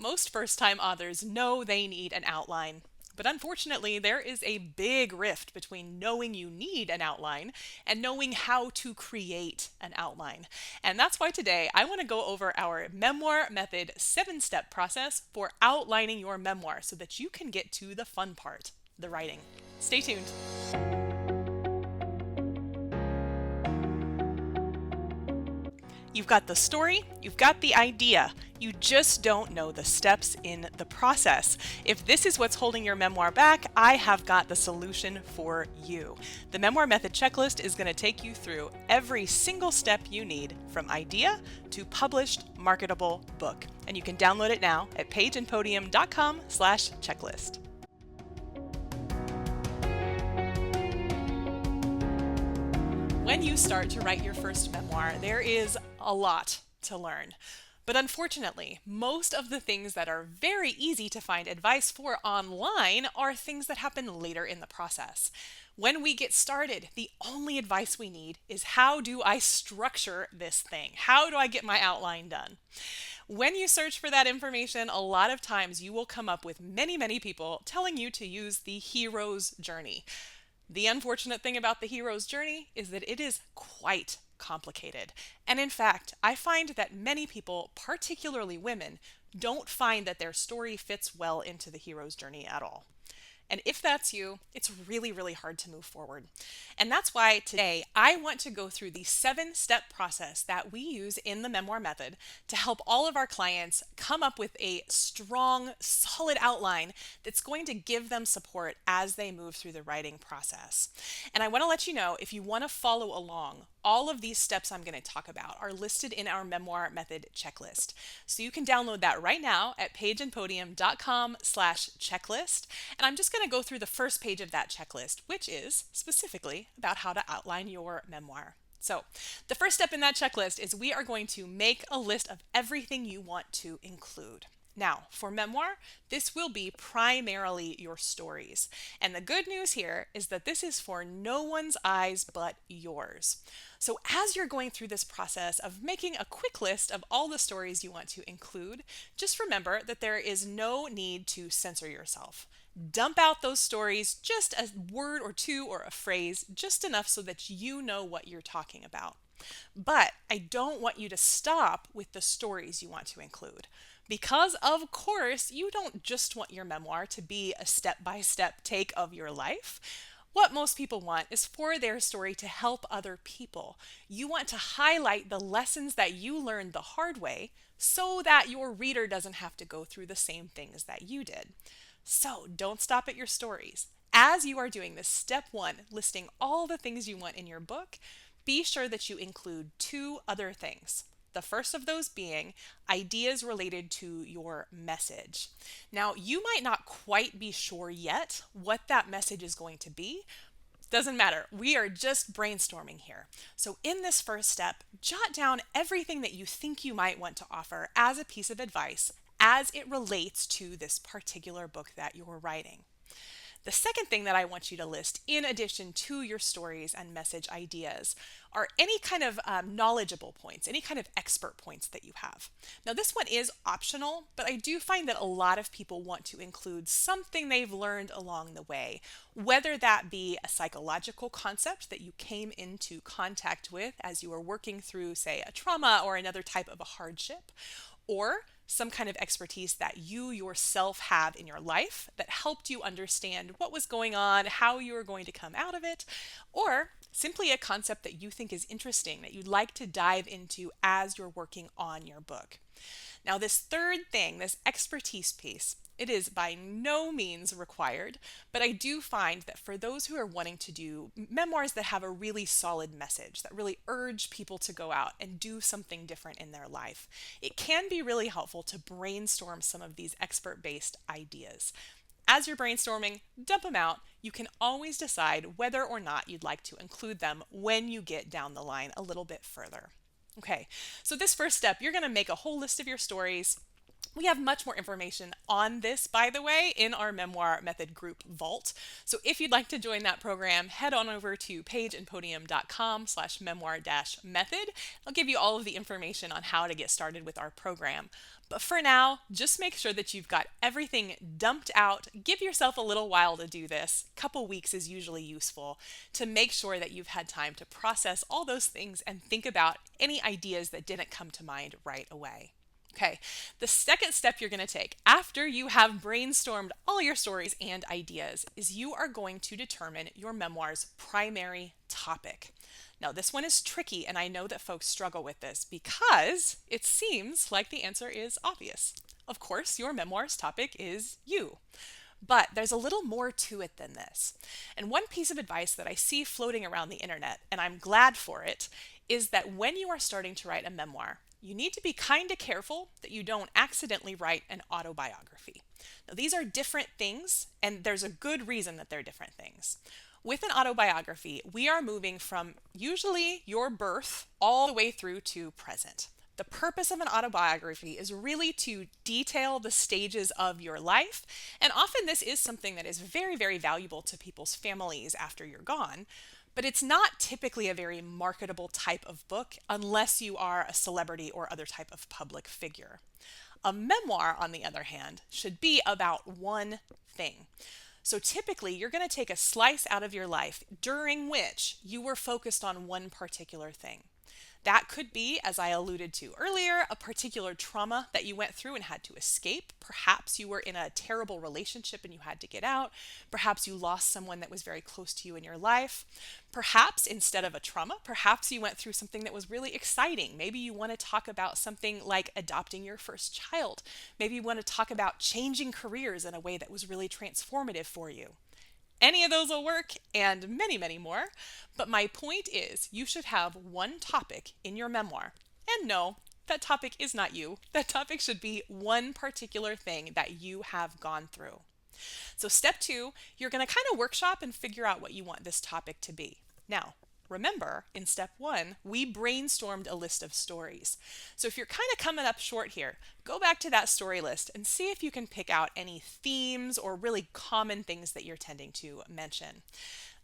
Most first-time authors know they need an outline. But unfortunately, there is a big rift between knowing you need an outline and knowing how to create an outline. And that's why today I want to go over our Memoir Method 7-step process for outlining your memoir so that you can get to the fun part, the writing. Stay tuned. You've got the story, you've got the idea, you just don't know the steps in the process. If this is what's holding your memoir back, I have got the solution for you. The Memoir Method checklist is going to take you through every single step you need from idea to published marketable book. And you can download it now at pageandpodium.com/checklist. When you start to write your first memoir, there is a lot to learn. But unfortunately, most of the things that are very easy to find advice for online are things that happen later in the process. When we get started, the only advice we need is how do I structure this thing? How do I get my outline done? When you search for that information, a lot of times you will come up with many people telling you to use the hero's journey. The unfortunate thing about the hero's journey is that it is quite complicated. And in fact, I find that many people, particularly women, don't find that their story fits well into the hero's journey at all. And if that's you, it's really hard to move forward. And that's why today I want to go through the 7-step process that we use in the Memoir Method to help all of our clients come up with a strong, solid outline that's going to give them support as they move through the writing process. And I want to let you know, if you want to follow along, all of these steps I'm going to talk about are listed in our Memoir Method checklist. So you can download that right now at pageandpodium.com/checklist. And I'm just going to go through the first page of that checklist, which is specifically about how to outline your memoir. So the first step in that checklist is we are going to make a list of everything you want to include. Now, for memoir, this will be primarily your stories. And the good news here is that this is for no one's eyes but yours. So as you're going through this process of making a quick list of all the stories you want to include, just remember that there is no need to censor yourself. Dump out those stories, just a word or two or a phrase, just enough so that you know what you're talking about. But I don't want you to stop with the stories you want to include. Because, of course, you don't just want your memoir to be a step-by-step take of your life. What most people want is for their story to help other people. You want to highlight the lessons that you learned the hard way so that your reader doesn't have to go through the same things that you did. So don't stop at your stories. As you are doing this, step 1, listing all the things you want in your book, be sure that you include 2 other things. The first of those being ideas related to your message. Now, you might not quite be sure yet what that message is going to be. Doesn't matter. We are just brainstorming here. So in this first step, jot down everything that you think you might want to offer as a piece of advice as it relates to this particular book that you're writing. The second thing that I want you to list, in addition to your stories and message ideas, are any kind of knowledgeable points, any kind of expert points that you have. Now, this one is optional, but I do find that a lot of people want to include something they've learned along the way, whether that be a psychological concept that you came into contact with as you were working through, say, a trauma or another type of a hardship, or some kind of expertise that you yourself have in your life that helped you understand what was going on, how you were going to come out of it, or simply a concept that you think is interesting that you'd like to dive into as you're working on your book. Now, this third thing, this expertise piece, it is by no means required, but I do find that for those who are wanting to do memoirs that have a really solid message, that really urge people to go out and do something different in their life, it can be really helpful to brainstorm some of these expert-based ideas. As you're brainstorming, dump them out. You can always decide whether or not you'd like to include them when you get down the line a little bit further. Okay, so this first step, you're going to make a whole list of your stories. We have much more information on this, by the way, in our Memoir Method group vault. So if you'd like to join that program, head on over to pageandpodium.com/memoir-method. I'll give you all of the information on how to get started with our program. But for now, just make sure that you've got everything dumped out. Give yourself a little while to do this. A couple weeks is usually useful to make sure that you've had time to process all those things and think about any ideas that didn't come to mind right away. Okay, the second step you're going to take after you have brainstormed all your stories and ideas is you are going to determine your memoir's primary topic. Now, this one is tricky, and I know that folks struggle with this because it seems like the answer is obvious. Of course, your memoir's topic is you. But there's a little more to it than this. And one piece of advice that I see floating around the internet, and I'm glad for it, is that when you are starting to write a memoir, you need to be kind of careful that you don't accidentally write an autobiography. Now, these are different things, and there's a good reason that they're different things. With an autobiography, we are moving from usually your birth all the way through to present. The purpose of an autobiography is really to detail the stages of your life, and often this is something that is very, very valuable to people's families after you're gone. But it's not typically a very marketable type of book unless you are a celebrity or other type of public figure. A memoir, on the other hand, should be about one thing. So typically, you're going to take a slice out of your life during which you were focused on one particular thing. That could be, as I alluded to earlier, a particular trauma that you went through and had to escape. Perhaps you were in a terrible relationship and you had to get out. Perhaps you lost someone that was very close to you in your life. Perhaps instead of a trauma, perhaps you went through something that was really exciting. Maybe you want to talk about something like adopting your first child. Maybe you want to talk about changing careers in a way that was really transformative for you. Any of those will work, and many, many more. But my point is, you should have one topic in your memoir. And no, that topic is not you. That topic should be one particular thing that you have gone through. So step 2, you're going to kind of workshop and figure out what you want this topic to be. Now, remember, in step 1, we brainstormed a list of stories. So if you're kind of coming up short here, go back to that story list and see if you can pick out any themes or really common things that you're tending to mention.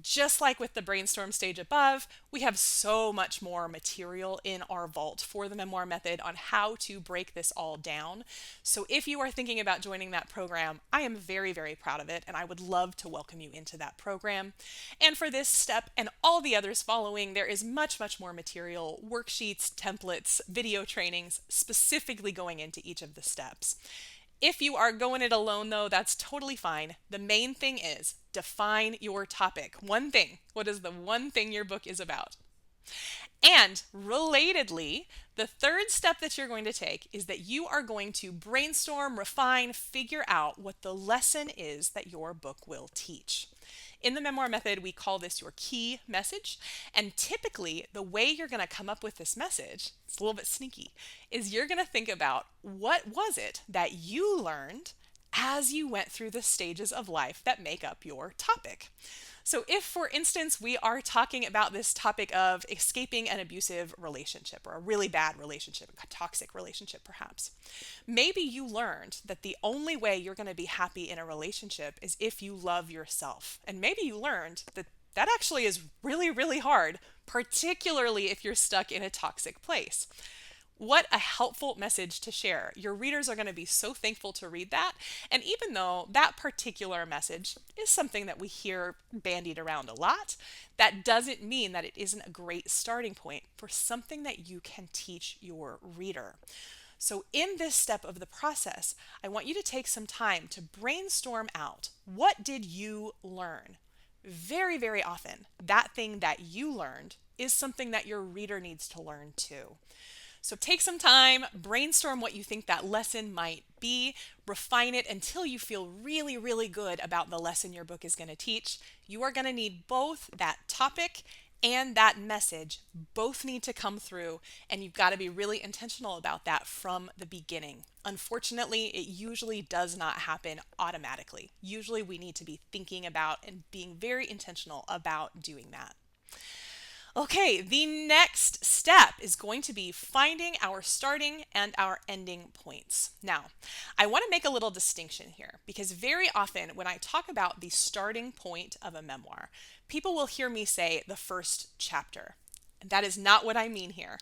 Just like with the brainstorm stage above, we have so much more material in our vault for the Memoir Method on how to break this all down. So if you are thinking about joining that program, I am very, very proud of it, and I would love to welcome you into that program. And for this step and all the others following, there is much, much more material, worksheets, templates, video trainings, specifically going into each of the steps. If you are going it alone, though, that's totally fine. The main thing is define your topic. One thing. What is the one thing your book is about? And relatedly, the third step that you're going to take is that you are going to brainstorm, refine, figure out what the lesson is that your book will teach. In the Memoir Method, we call this your key message. And typically, the way you're going to come up with this message, it's a little bit sneaky, is you're going to think about what was it that you learned as you went through the stages of life that make up your topic. So if, for instance, we are talking about this topic of escaping an abusive relationship or a really bad relationship, a toxic relationship perhaps, maybe you learned that the only way you're going to be happy in a relationship is if you love yourself. And maybe you learned that that actually is really, really hard, particularly if you're stuck in a toxic place. What a helpful message to share. Your readers are going to be so thankful to read that. And even though that particular message is something that we hear bandied around a lot, that doesn't mean that it isn't a great starting point for something that you can teach your reader. So in this step of the process, I want you to take some time to brainstorm out, what did you learn? Very, very often, that thing that you learned is something that your reader needs to learn too. So take some time, brainstorm what you think that lesson might be, refine it until you feel really, really good about the lesson your book is going to teach. You are going to need both that topic and that message. Both need to come through, and you've got to be really intentional about that from the beginning. Unfortunately, it usually does not happen automatically. Usually we need to be thinking about and being very intentional about doing that. Okay, the next step is going to be finding our starting and our ending points. Now, I want to make a little distinction here because very often when I talk about the starting point of a memoir, people will hear me say the first chapter. And that is not what I mean here.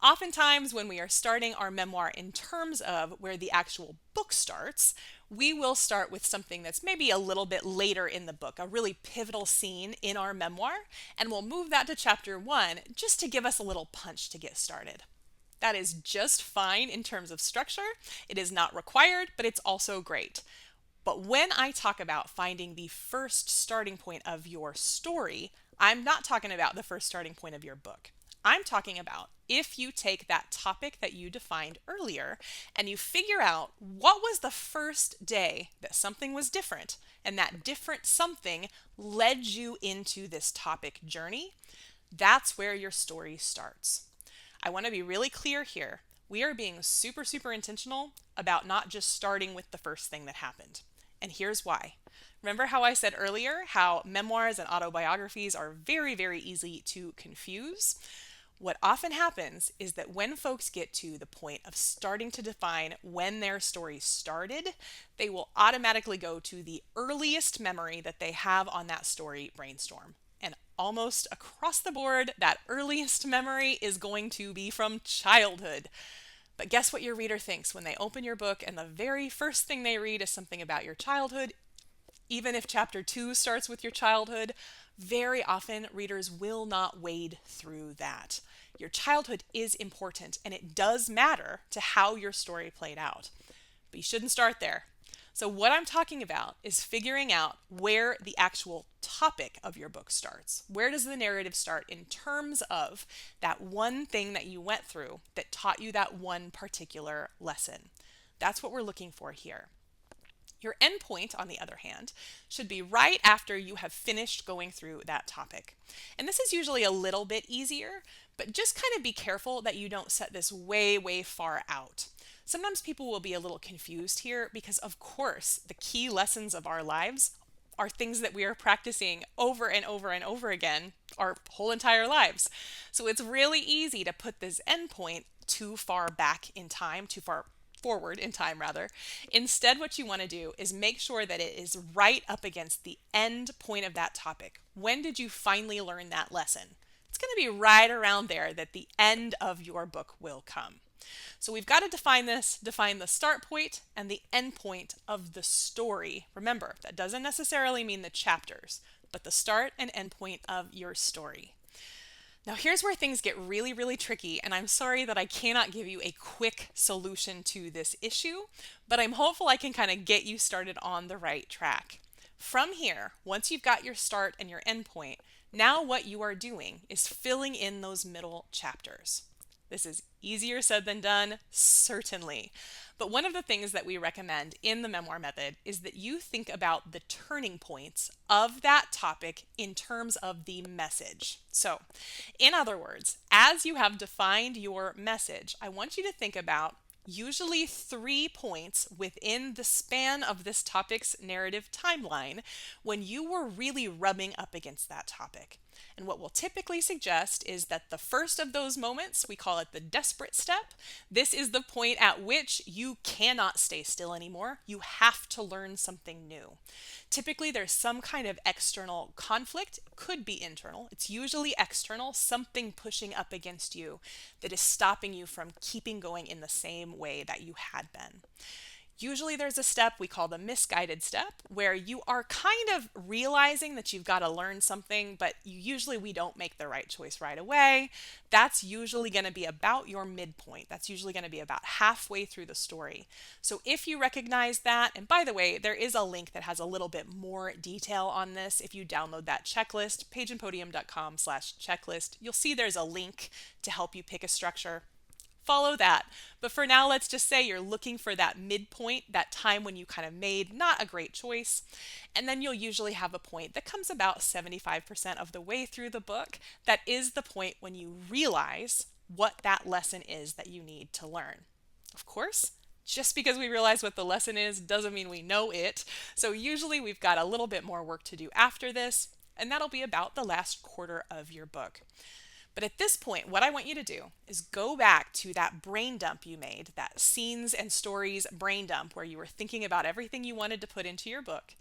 Oftentimes, when we are starting our memoir in terms of where the actual book starts, we will start with something that's maybe a little bit later in the book, a really pivotal scene in our memoir, and we'll move that to chapter 1 just to give us a little punch to get started. That is just fine in terms of structure. It is not required, but it's also great. But when I talk about finding the first starting point of your story, I'm not talking about the first starting point of your book. I'm talking about if you take that topic that you defined earlier and you figure out what was the first day that something was different, and that different something led you into this topic journey, that's where your story starts. I want to be really clear here. We are being super, super intentional about not just starting with the first thing that happened. And here's why. Remember how I said earlier how memoirs and autobiographies are very, very easy to confuse? What often happens is that when folks get to the point of starting to define when their story started, they will automatically go to the earliest memory that they have on that story brainstorm. And almost across the board, that earliest memory is going to be from childhood. But guess what your reader thinks when they open your book and the very first thing they read is something about your childhood? Even if chapter 2 starts with your childhood, very often readers will not wade through that. Your childhood is important and it does matter to how your story played out. But you shouldn't start there. So what I'm talking about is figuring out where the actual topic of your book starts. Where does the narrative start in terms of that one thing that you went through that taught you that one particular lesson? That's what we're looking for here. Your endpoint, on the other hand, should be right after you have finished going through that topic. And this is usually a little bit easier, but just kind of be careful that you don't set this way, way far out. Sometimes people will be a little confused here because, of course, the key lessons of our lives are things that we are practicing over and over and over again our whole entire lives. So it's really easy to put this endpoint too far back in time, too far forward in time rather. Instead, what you want to do is make sure that it is right up against the end point of that topic. When did you finally learn that lesson? It's going to be right around there that the end of your book will come. So we've got to define the start point and the end point of the story. Remember, that doesn't necessarily mean the chapters, but the start and end point of your story. Now here's where things get really, really tricky, and I'm sorry that I cannot give you a quick solution to this issue, but I'm hopeful I can kind of get you started on the right track. From here, once you've got your start and your end point, now what you are doing is filling in those middle chapters. This is easier said than done, certainly. But one of the things that we recommend in the Memoir Method is that you think about the turning points of that topic in terms of the message. So, in other words, as you have defined your message, I want you to think about usually 3 points within the span of this topic's narrative timeline when you were really rubbing up against that topic. And what we'll typically suggest is that the first of those moments, we call it the desperate step. This is the point at which you cannot stay still anymore. You have to learn something new. Typically, there's some kind of external conflict. It could be internal. It's usually external, something pushing up against you that is stopping you from keeping going in the same way that you had been. Usually there's a step we call the misguided step where you are kind of realizing that you've got to learn something, but we don't make the right choice right away. That's usually going to be about your midpoint. That's usually going to be about halfway through the story. So if you recognize that, and by the way, there is a link that has a little bit more detail on this. If you download that checklist, pageandpodium.com/checklist, you'll see there's a link to help you pick a structure. Follow that. But for now, let's just say you're looking for that midpoint, that time when you kind of made not a great choice. And then you'll usually have a point that comes about 75% of the way through the book. That is the point when you realize what that lesson is that you need to learn. Of course, just because we realize what the lesson is doesn't mean we know it. So usually we've got a little bit more work to do after this. and that'll be about the last quarter of your book. But at this point, what I want you to do is go back to that brain dump you made, that scenes and stories brain dump where you were thinking about everything you wanted to put into your book.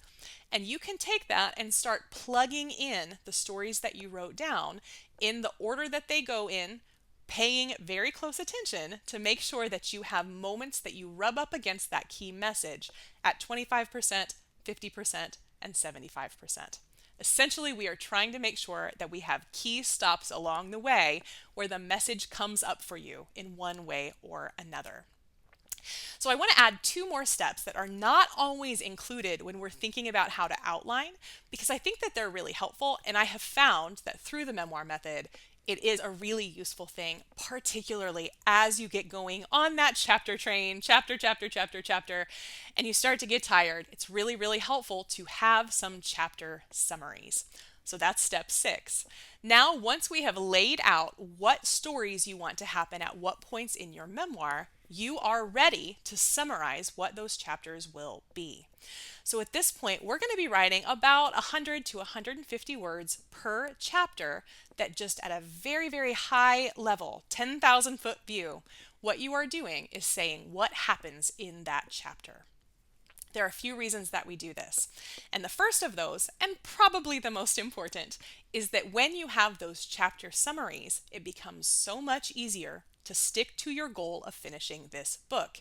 And you can take that and start plugging in the stories that you wrote down in the order that they go in, paying very close attention to make sure that you have moments that you rub up against that key message at 25%, 50%, and 75%. Essentially, we are trying to make sure that we have key stops along the way where the message comes up for you in one way or another. So I want to add two more steps that are not always included when we're thinking about how to outline, because I think that they're really helpful, and I have found that through the memoir method, it is a really useful thing, particularly as you get going on that chapter train, chapter, and you start to get tired. It's really, really helpful to have some chapter summaries. So that's step 6. Now, once we have laid out what stories you want to happen at what points in your memoir, you are ready to summarize what those chapters will be. So at this point, we're going to be writing about 100 to 150 words per chapter that just at a very, very high level, 10,000-foot view, what you are doing is saying what happens in that chapter. There are a few reasons that we do this. And the first of those, and probably the most important, is that when you have those chapter summaries, it becomes so much easier to stick to your goal of finishing this book.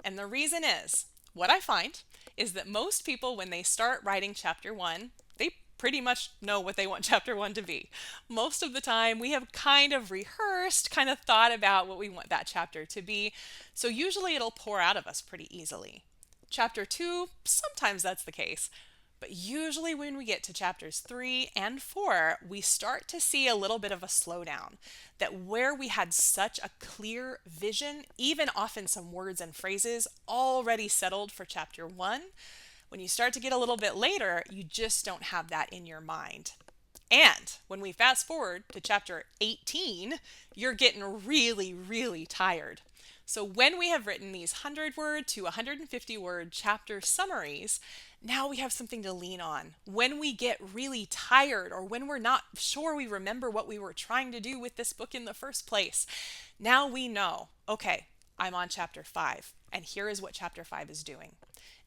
And the reason is, what I find is that most people, when they start writing chapter 1, they pretty much know what they want chapter 1 to be. Most of the time, we have kind of rehearsed, kind of thought about what we want that chapter to be. So usually it'll pour out of us pretty easily. Chapter 2, sometimes that's the case. But usually when we get to chapters 3 and 4, we start to see a little bit of a slowdown. That where we had such a clear vision, even often some words and phrases already settled for chapter 1, when you start to get a little bit later, you just don't have that in your mind. And when we fast forward to chapter 18, you're getting really, really tired. So when we have written these 100-word to 150-word chapter summaries, now we have something to lean on. When we get really tired or when we're not sure we remember what we were trying to do with this book in the first place, now we know, okay, I'm on chapter 5, and here is what chapter 5 is doing.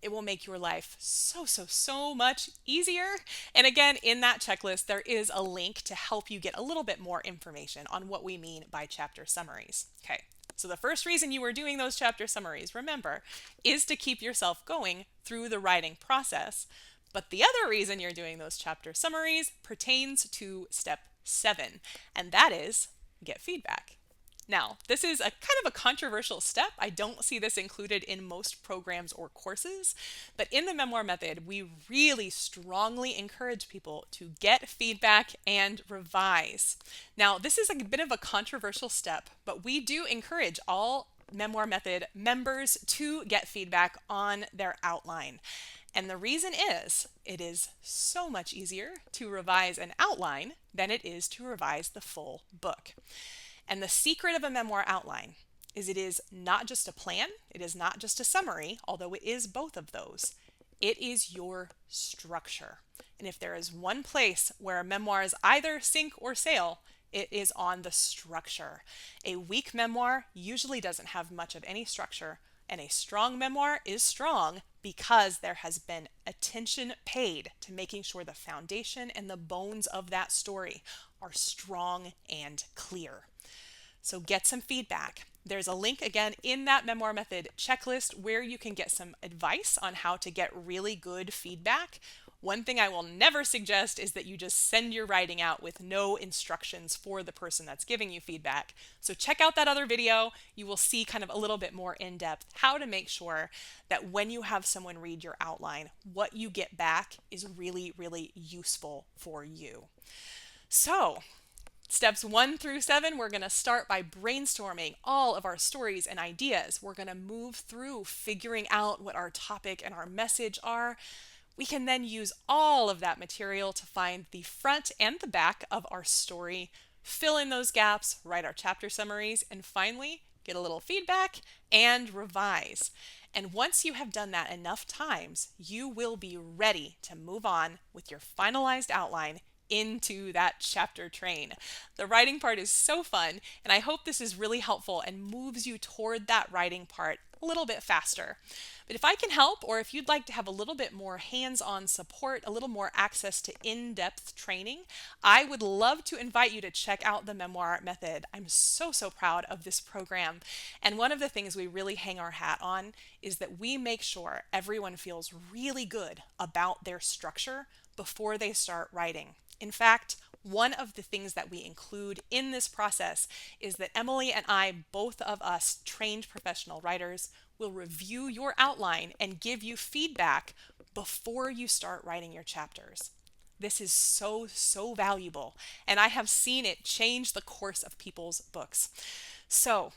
It will make your life so much easier. And again, in that checklist, there is a link to help you get a little bit more information on what we mean by chapter summaries. Okay. So the first reason you are doing those chapter summaries, remember, is to keep yourself going through the writing process. But the other reason you're doing those chapter summaries pertains to step 7, and that is get feedback. Now, this is a kind of a controversial step. I don't see this included in most programs or courses, but in the Memoir Method, we really strongly encourage people to get feedback and revise. Now, this is a bit of a controversial step, but we do encourage all Memoir Method members to get feedback on their outline. And the reason is, it is so much easier to revise an outline than it is to revise the full book. And the secret of a memoir outline is it is not just a plan, it is not just a summary, although it is both of those. It is your structure. And if there is one place where memoirs either sink or sail, it is on the structure. A weak memoir usually doesn't have much of any structure, and a strong memoir is strong because there has been attention paid to making sure the foundation and the bones of that story are strong and clear. So get some feedback. There's a link again in that Memoir Method checklist where you can get some advice on how to get really good feedback. One thing I will never suggest is that you just send your writing out with no instructions for the person that's giving you feedback. So check out that other video. You will see kind of a little bit more in depth how to make sure that when you have someone read your outline, what you get back is really, really useful for you. So steps 1 through 7, we're going to start by brainstorming all of our stories and ideas. We're going to move through figuring out what our topic and our message are. We can then use all of that material to find the front and the back of our story, fill in those gaps, write our chapter summaries, and finally get a little feedback and revise. And once you have done that enough times, you will be ready to move on with your finalized outline into that chapter train. The writing part is so fun, and I hope this is really helpful and moves you toward that writing part a little bit faster. But if I can help, or if you'd like to have a little bit more hands-on support, a little more access to in-depth training, I would love to invite you to check out the Memoir Method. I'm so proud of this program. And one of the things we really hang our hat on is that we make sure everyone feels really good about their structure before they start writing. In fact, one of the things that we include in this process is that Emily and I, both of us trained professional writers, will review your outline and give you feedback before you start writing your chapters. This is so valuable, and I have seen it change the course of people's books. So,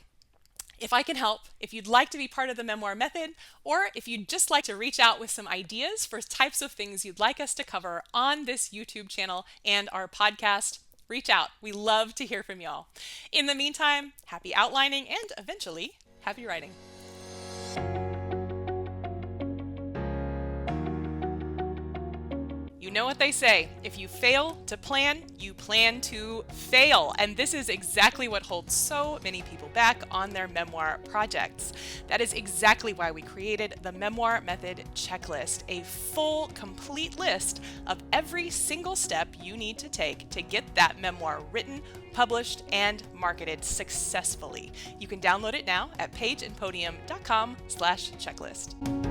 if I can help, if you'd like to be part of the Memoir Method, or if you'd just like to reach out with some ideas for types of things you'd like us to cover on this YouTube channel and our podcast, reach out. We love to hear from y'all. In the meantime, happy outlining and eventually happy writing. You know what they say, if you fail to plan, you plan to fail. And this is exactly what holds so many people back on their memoir projects. That is exactly why we created the Memoir Method checklist, a full, complete list of every single step you need to take to get that memoir written, published, and marketed successfully. You can download it now at pageandpodium.com/checklist.